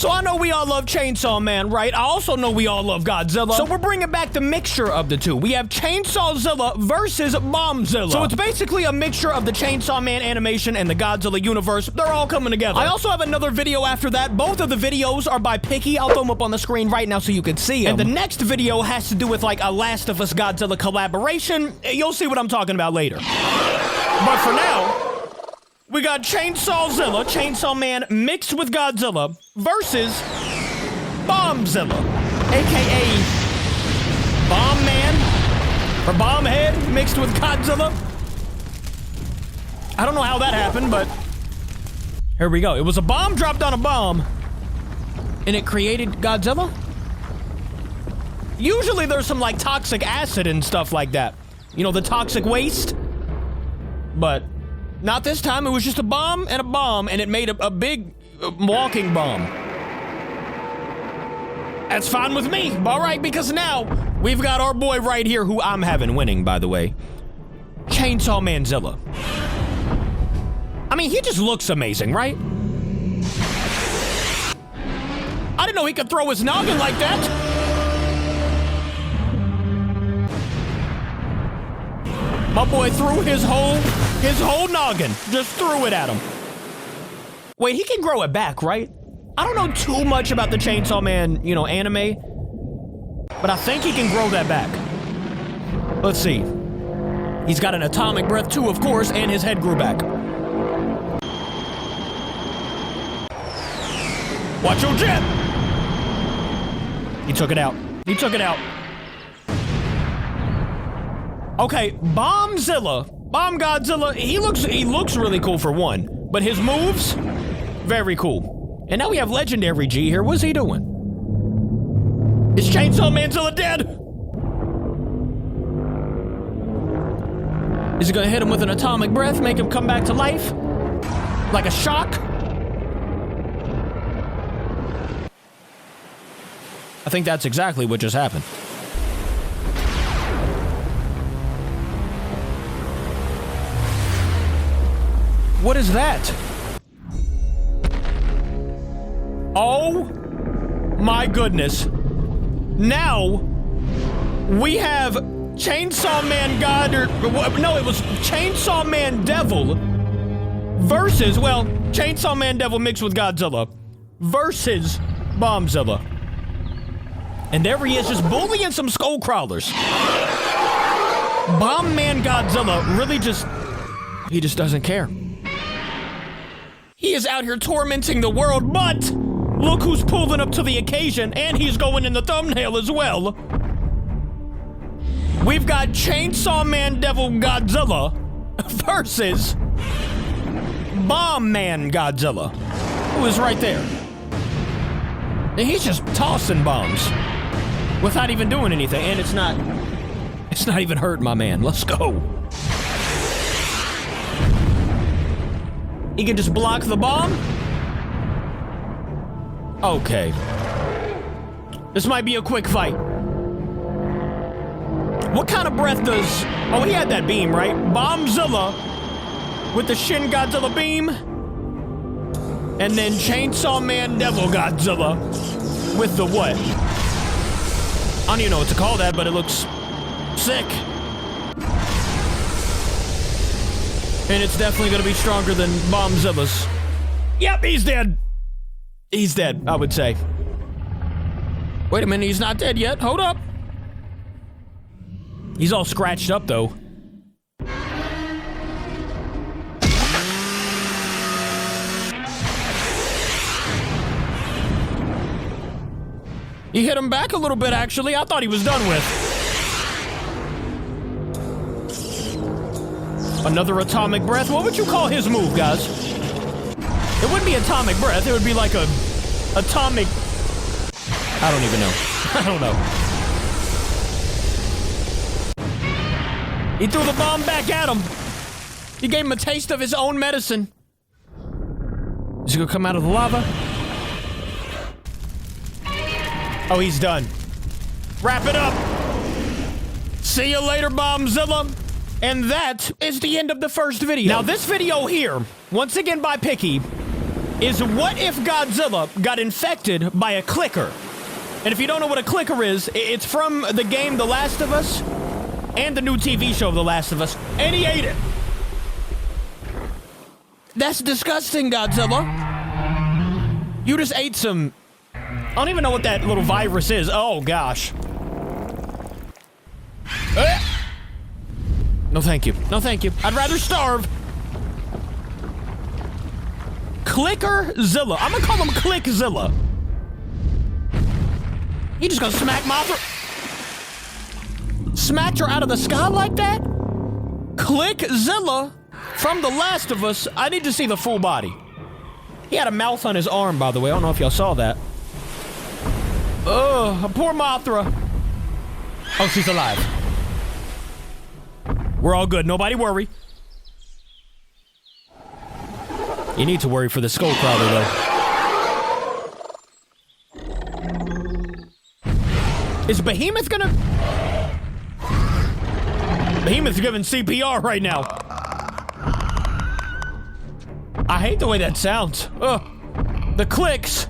So I know we all love Chainsaw Man, right? I also know we all love Godzilla. So we're bringing back the mixture of the two. We have ChainsawZilla versus BombZilla. So it's basically a mixture of the Chainsaw Man animation and the Godzilla universe. They're all coming together. I also have another video after that. Both of the videos are by Picky. I'll throw them up on the screen right now so you can see them. And the next video has to do with like a Last of Us Godzilla collaboration. You'll see what I'm talking about later. But for now, we got ChainsawZilla, Chainsaw Man mixed with Godzilla, versus BombZilla, aka Bomb Man, or Bomb Head mixed with Godzilla. I don't know how that happened, but here we go. It was a bomb dropped on a bomb, and it created Godzilla? Usually there's some like toxic acid and stuff like that. You know, the toxic waste? But not this time. It was just a bomb, and it made a big walking bomb. That's fine with me, all right, because now we've got our boy right here, who I'm having winning, by the way. Chainsaw Manzilla. I mean, he just looks amazing, right? I didn't know he could throw his noggin like that. My boy threw his whole noggin. Just threw it at him. Wait, he can grow it back, right? I don't know too much about the Chainsaw Man, you know, anime, but I think he can grow that back. Let's see. He's got an atomic breath too, of course, and his head grew back. Watch your jet! He took it out. He took it out. Okay, BombZilla, BombGodzilla, he looks really cool for one, but his moves, very cool. And now we have Legendary G here. What's he doing? Is Chainsaw Manzilla dead? Is he gonna hit him with an atomic breath, make him come back to life? Like a shock? I think that's exactly what just happened. What is that? Oh my goodness. Now we have Chainsaw Man God, or no, it was Chainsaw Man Devil versus, well, Chainsaw Man Devil mixed with Godzilla versus BombZilla. And there he is, just bullying some skull crawlers. Bomb Man Godzilla really he just doesn't care. He is out here tormenting the world, but look who's pulling up to the occasion, and he's going in the thumbnail as well. We've got Chainsaw Man Devil Godzilla versus Bomb Man Godzilla, who is right there. And he's just tossing bombs without even doing anything, and it's not even hurting my man. Let's go. He can just block the bomb? Okay. This might be a quick fight. What kind of breath does... Oh, he had that beam, right? BombZilla with the Shin Godzilla beam. And then Chainsaw Man Devil Godzilla with the what? I don't even know what to call that, but it looks sick. And it's definitely gonna be stronger than BombZilla's. Yep, he's dead. He's dead, I would say. Wait a minute, he's not dead yet. Hold up. He's all scratched up, though. He hit him back a little bit, actually. I thought he was done with. Another atomic breath. What would you call his move, guys? It wouldn't be atomic breath. It would be like a atomic... I don't even know. I don't know. He threw the bomb back at him. He gave him a taste of his own medicine. Is he gonna come out of the lava? Oh, he's done. Wrap it up. See you later, BombZilla. And that is the end of the first video. Now, this video here, once again by Picky, is what if Godzilla got infected by a clicker? And if you don't know what a clicker is, it's from the game The Last of Us and the new TV show The Last of Us, and he ate it. That's disgusting, Godzilla. You just ate some... I don't even know what that little virus is. Oh, gosh. No, thank you. No, thank you. I'd rather starve. Clickerzilla. I'm gonna call him Clickerzilla. You just gonna smack Mothra? Smacked her out of the sky like that? Clickerzilla from The Last of Us. I need to see the full body. He had a mouth on his arm, by the way. I don't know if y'all saw that. Ugh, poor Mothra. Oh, she's alive. We're all good. Nobody worry. You need to worry for the skull crawler, though. Is Behemoth gonna... Behemoth's giving CPR right now. I hate the way that sounds. Ugh. The clicks.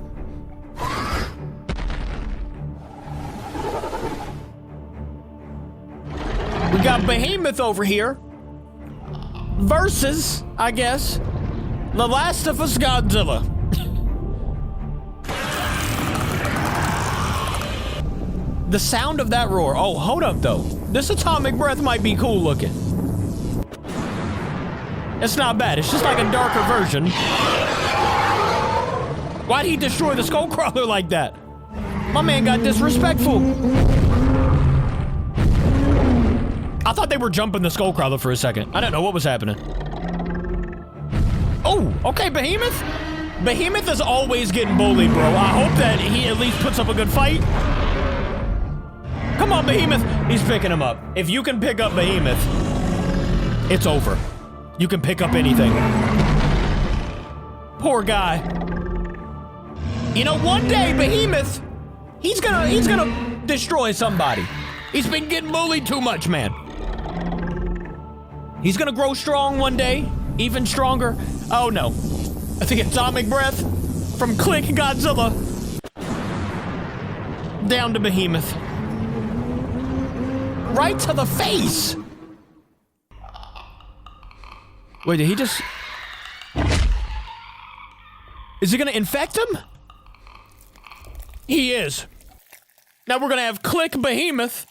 We got Behemoth over here. Versus, I guess, The Last of Us Godzilla. The sound of that roar. Oh, hold up, though. This atomic breath might be cool looking. It's not bad. It's just like a darker version. Why'd he destroy the skull crawler like that? My man got disrespectful. I thought they were jumping the skull crawler for a second. I didn't know what was happening. Oh, okay, Behemoth. Behemoth is always getting bullied, bro. I hope that he at least puts up a good fight. Come on, Behemoth. He's picking him up. If you can pick up Behemoth, it's over. You can pick up anything. Poor guy. You know, one day, Behemoth, he's gonna destroy somebody. He's been getting bullied too much, man. He's gonna grow strong one day, even stronger. Oh no. The atomic breath from Clickerzilla down to Behemoth. Right to the face. Wait, did he just... Is he gonna infect him? He is. Now we're gonna have Behemoth.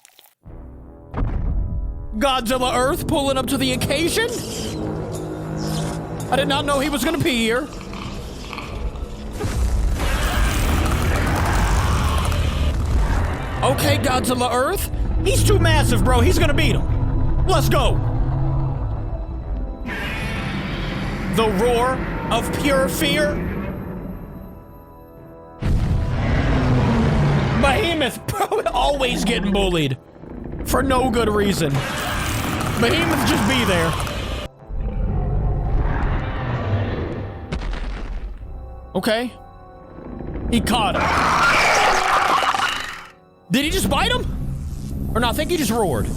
Godzilla Earth pulling up to the occasion. I did not know he was gonna be here. Okay, Godzilla Earth. He's too massive, bro. He's gonna beat him. Let's go. The roar of pure fear. Behemoth, bro, always getting bullied. For no good reason. Behemoth just be there. Okay. He caught him. Did he just bite him? Or no, I think he just roared.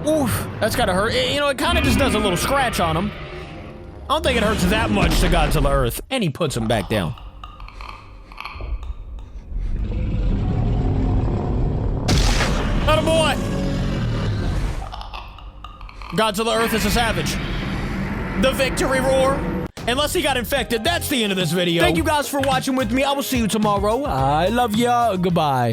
Oof, that's gotta hurt. You know, it kind of just does a little scratch on him. I don't think it hurts that much to Godzilla Earth. And he puts him back down. Attaboy! Godzilla Earth is a savage. The victory roar. Unless he got infected, that's the end of this video. Thank you guys for watching with me. I will see you tomorrow. I love ya. Goodbye.